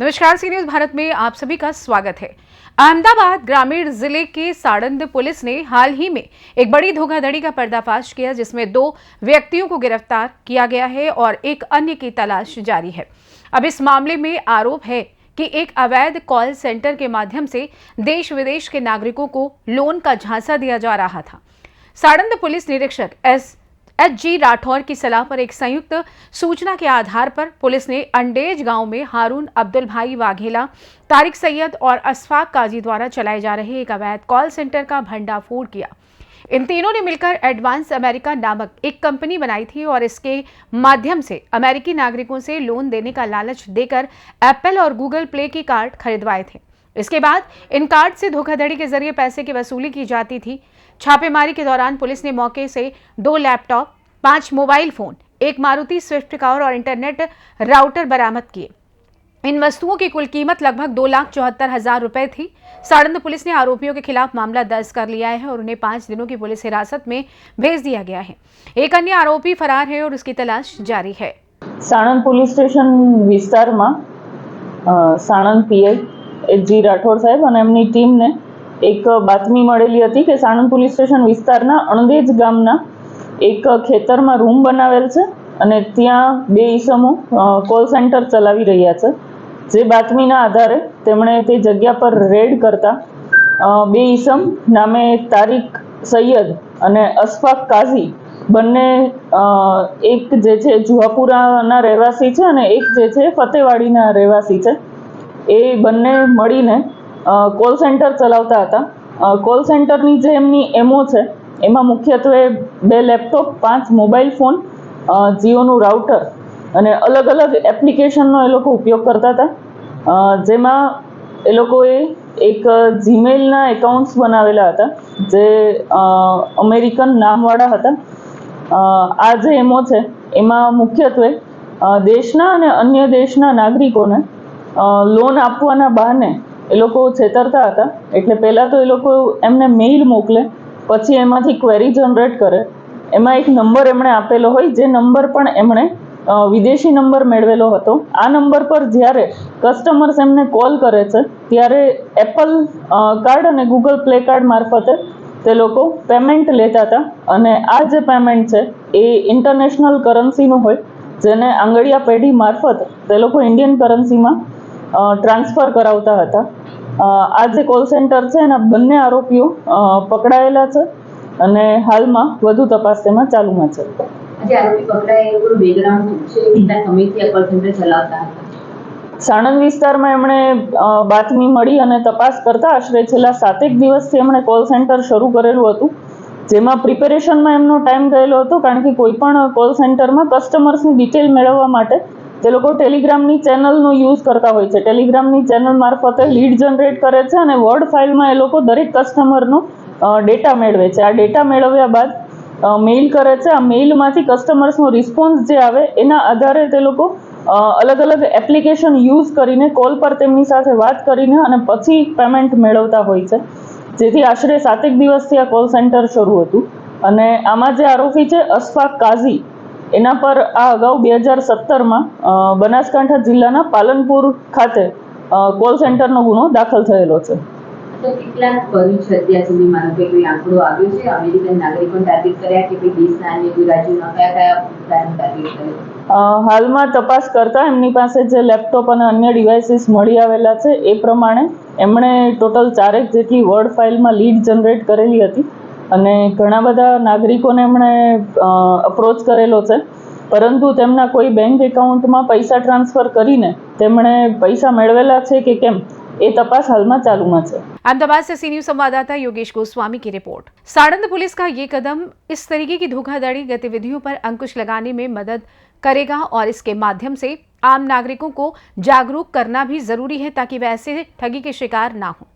नमस्कार, सी न्यूज भारत में आप सभी का स्वागत है। अहमदाबाद ग्रामीण जिले के साड़ंद पुलिस ने हाल ही में एक बड़ी धोखाधड़ी का पर्दाफाश किया, जिसमें 2 व्यक्तियों को गिरफ्तार किया गया है और एक अन्य की तलाश जारी है। अब इस मामले में आरोप है कि एक अवैध कॉल सेंटर के माध्यम से देश विदेश के नागरिकों को लोन का झांसा दिया जा रहा था। साड़ंद पुलिस निरीक्षक एच.जी. राठौर की सलाह पर एक संयुक्त सूचना के आधार पर पुलिस ने अंडेज गांव में हारून अब्दुल भाई वाघेला, तारिक सैयद और अशफाक काजी द्वारा चलाए जा रहे एक अवैध कॉल सेंटर का भंडाफोड़ किया। इन तीनों ने मिलकर एडवांस अमेरिका नामक एक कंपनी बनाई थी और इसके माध्यम से अमेरिकी नागरिकों से लोन देने का लालच देकर एप्पल और गूगल प्ले के कार्ड खरीदवाए थे। इसके बाद इन कार्ड से धोखाधड़ी के जरिए पैसे की वसूली की जाती थी। छापेमारी के दौरान पुलिस ने मौके से 2 लैपटॉप, 5 मोबाइल फोन, एक मारुति स्विफ्ट कार और इंटरनेट राउटर बरामद किए। इन वस्तुओं की कुल कीमत लगभग 2,74,000 रुपए थी। साड़ंद पुलिस ने आरोपियों के खिलाफ मामला दर्ज कर लिया है और उन्हें 5 दिनों की पुलिस हिरासत में भेज दिया गया है। एक अन्य आरोपी फरार है और उसकी तलाश जारी है। साणंद पुलिस स्टेशन विस्तार में साणंद पीआई एच.जी. राठौर साहेब અને એમની ટીમને એક બાતમી મળેલી હતી કે સાણંદ પોલીસ સ્ટેશન વિસ્તારના અણદેજ ગામના એક ખેતરમાં રૂમ બનાવેલ છે અને ત્યાં 2 ઈસમો કોલ સેન્ટર ચલાવી રહ્યા છે। જે બાતમીના આધારે તેમણે તે જગ્યા પર રેડ કરતા 2 ઈસમ નામે તારિક સૈયદ અને અશફાક કાઝી બંને એક જે છે જુહાપુરાના રહેવાસી છે અને એક જે છે ફતેવાડીના રહેવાસી છે। એ બંને મળીને કોલ સેન્ટર ચલાવતા હતા। કોલ સેન્ટરની જે એમની એમઓ છે એમાં મુખ્યત્વે 2 લેપટોપ, 5 મોબાઈલ ફોન, જીઓનું રાઉટર અને અલગ અલગ એપ્લિકેશનનો એ લોકો ઉપયોગ કરતા હતા। જેમાં એ લોકોએ એક જીમેલના એકાઉન્ટ્સ બનાવેલા હતા જે અમેરિકન નામવાળા હતા। આ જે એમઓ છે એમાં મુખ્યત્વે દેશના અને અન્ય દેશના નાગરિકોને લોન આપવાના બહાને એ લોકો છેતરતા હતા। એટલે પહેલાં તો એ લોકો એમને મેઇલ મોકલે, પછી એમાંથી ક્વેરી જનરેટ કરે। એમાં એક નંબર એમણે આપેલો હોય, જે નંબર પણ એમણે વિદેશી નંબર મેળવેલો હતો। આ નંબર પર જ્યારે કસ્ટમર્સ એમને કોલ કરે છે ત્યારે એપલ કાર્ડ અને ગૂગલ પ્લે કાર્ડ મારફતે તે લોકો પેમેન્ટ લેતા હતા અને આ જે પેમેન્ટ છે એ ઇન્ટરનેશનલ કરન્સીનું હોય, જેને આંગળીયા પેઢી મારફત તે લોકો ઇન્ડિયન કરન્સીમાં ટ્રાન્સફર કરાવતા હતા। આ જે કોલ સેન્ટર છે એના બંને આરોપીઓ પકડાયેલા છે અને હાલમાં વધુ તપાસ તેમાં ચાલુમાં છે। આજે આરોપી પકડાય એનું બેકગ્રાઉન્ડ છે, કેટલા સમયથી આ કોલ સેન્ટર ચલાવતા હતા? સાણંદ વિસ્તારમાં એમણે બાતમી મળી અને તપાસ કરતા આશરે છેલ્લા 7 દિવસથી એમણે કોલ સેન્ટર શરૂ કરેલું હતું, જેમાં પ્રિપેરેશનમાં એમનો ટાઈમ ગયેલો હતો, કારણ કે કોઈ પણ કોલ સેન્ટરમાં કસ્ટમર્સની ડિટેલ મેળવવા માટે તે લોકો ટેલિગ્રામની ચેનલનો યુઝ કરતા હોય છે। ટેલિગ્રામની ચેનલ મારફતે લીડ જનરેટ કરે છે અને વર્ડ ફાઇલમાં એ લોકો દરેક કસ્ટમરનો ડેટા મેળવે છે। આ ડેટા મેળવ્યા બાદ મેઇલ કરે છે। આ મેઇલમાંથી કસ્ટમર્સનો રિસ્પોન્સ જે આવે એના આધારે તે લોકો અલગ અલગ એપ્લિકેશન યુઝ કરીને કોલ પર તેમની સાથે વાત કરીને અને પછી પેમેન્ટ મેળવતા હોય છે। જેથી આશરે 7 દિવસથી આ કોલ સેન્ટર શરૂ હતું અને આમાં જે આરોપી છે અશફાક કાઝી, એના પર આ અગાઉ 2017માં બનાસકાંઠા જિલ્લાના પાલનપુર ખાતે કોલ સેન્ટરનો ગુનો દાખલ થયેલો છે। તો કેટલા કર્યું છે અત્યાર સુધી? માનો કે કોઈ આંકડો આવ્યો છે? અમેરિકન નાગરિકોને ટાર્ગેટ કર્યા કે કોઈ દેશના અન્ય કોઈ રાજ્યોના કયા ટાર્ગેટ કર્યા? હાલમાં તપાસ કરતા એમની પાસે જે લેપટોપ અને અન્ય ડિવાઇસીસ મળી આવેલા છે એ પ્રમાણે એમણે ટોટલ 4 જેટલી વર્ડ ફાઇલમાં લીડ જનરેટ કરેલી હતી અને ઘણા બધા નાગરિકોને એમણે અપ્રોચ કરેલો છે, પરંતુ તેમના કોઈ બેંક એકાઉન્ટમાં પૈસા ટ્રાન્સફર કરીને તેમણે પૈસા મેળવેલા છે કે કેમ એ तपास हालમાં ચાલુમાં છે। अहमदाबाद से सी न्यूज संवाददाता योगेश गोस्वामी की रिपोर्ट। साड़ंद पुलिस का ये कदम इस तरीके की धोखाधड़ी गतिविधियों पर अंकुश लगाने में मदद करेगा और इसके माध्यम से आम नागरिकों को जागरूक करना भी जरूरी है, ताकि वे ऐसे ठगी के शिकार ना हों।